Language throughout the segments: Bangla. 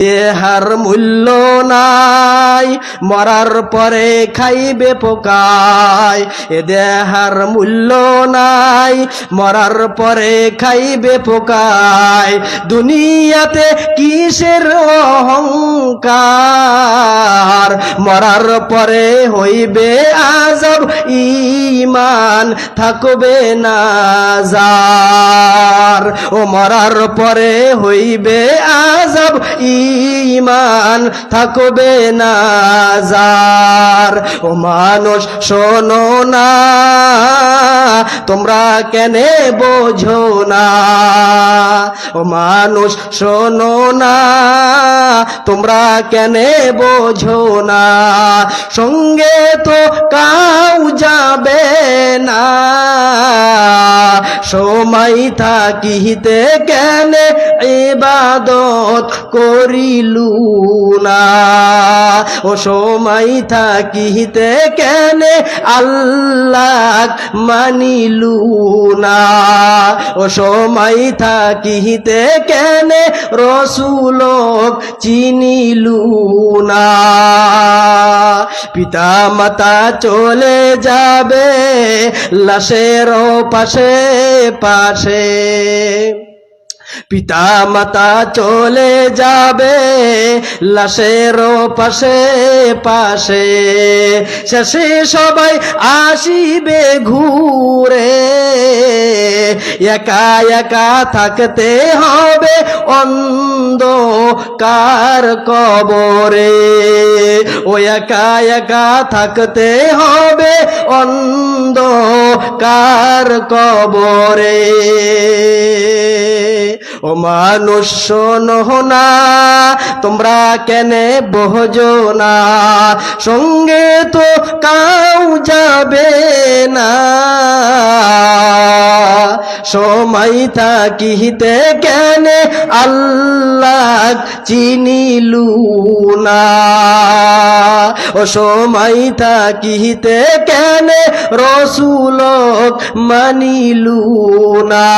দেহার মূল্য নাই, মরার পরে খাইবে পোকায়। এ দেহার মূল্য নাই, মরার পরে খাইবে পোকায়। দুনিয়াতে কিসের অহংকার, মরার পরে হইবে আযাব, ঈমান থাকবে না যার। ও মরার পরে হইবে আযাব, ঈমান থাকবে না যার। ও মানুষ শোনো না, তোমরা কেনে বোঝো না। ও মানুষ শোনো না, তোমরা কেনে বোঝো না। সঙ্গে তো কাউ যাবে না, সময় থাকিতে কেনে ইবাদত করিলু না। ও সময় থাকিতে কেনে আল্লাহ মানিলু না। ও সময় থাকিতে কেনে রসুলক চিনিলু না। পিতা মাতা চলে যাবে লাশের পাশে পাশে, পিতা মাতা চলে যাবে লাশের পাশে পাশে। শেষে সবাই আসিবে ঘুরে, একা একা থাকতে হবে অন্ধকার কবরে। ও একা একা থাকতে হবে অন্ধকার কবরে। ও মানুষ শোনো না, তোমরা কেনে বোঝো না। সঙ্গে তো কাউ যাবে না, সময় থাকিতে কেনে আল্লাহ চিনিলু না। ও সময় থাকিতে কেনে রসুলক মানিলু না।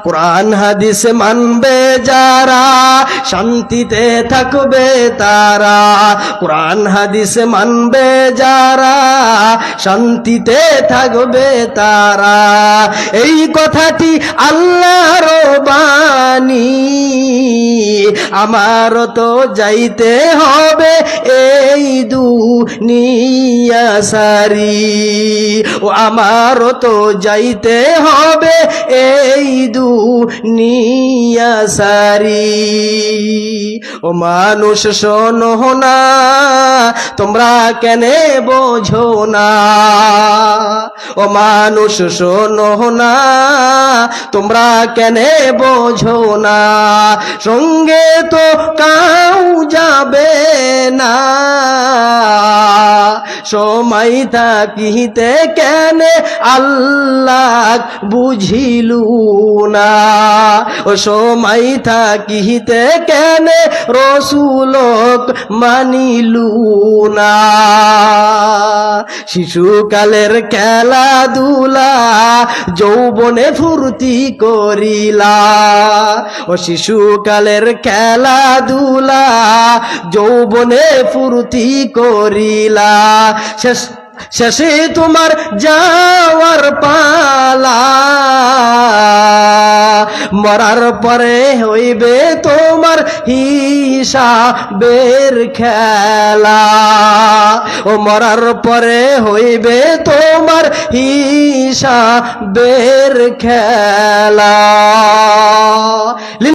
কুরআন হাদিস মানবে যারা, শান্তিতে থাকবে তারা। কুরআন হাদিস মানবে যারা, শান্তিতে থাকবে তারা। এই কথাটি আল্লাহর বাণী, আমারও তো যাইতে হবে এই দুনিয়া সারি। ও আমারও তো যাইতে হবে এই দুনিয়া সারি। ও মানুষ শোনো না, তোমরা কেনে বোঝো না। ও মানুষ শোনো না, তোমরা কেনে বোঝো না। সঙ্গে তো কাউ যাবে না, সময় থাকিতে কেনে আল্লাহ বুঝিলু না। ও সময় থাকিতে কেনে রসুলক মানিলু না। শিশুকালের খেলাধুলা যৌবনে ফুর্তি করিলা। ও শিশুকালের খেলাধুলা যৌবনে ফুর্তি করিলা। শেষে তোমার যাওয়ার পালা, মরার পরে হইবে তোমার হিসাবের খেলা। ও মরার পরে হইবে তোমার হিসাবের খেলা।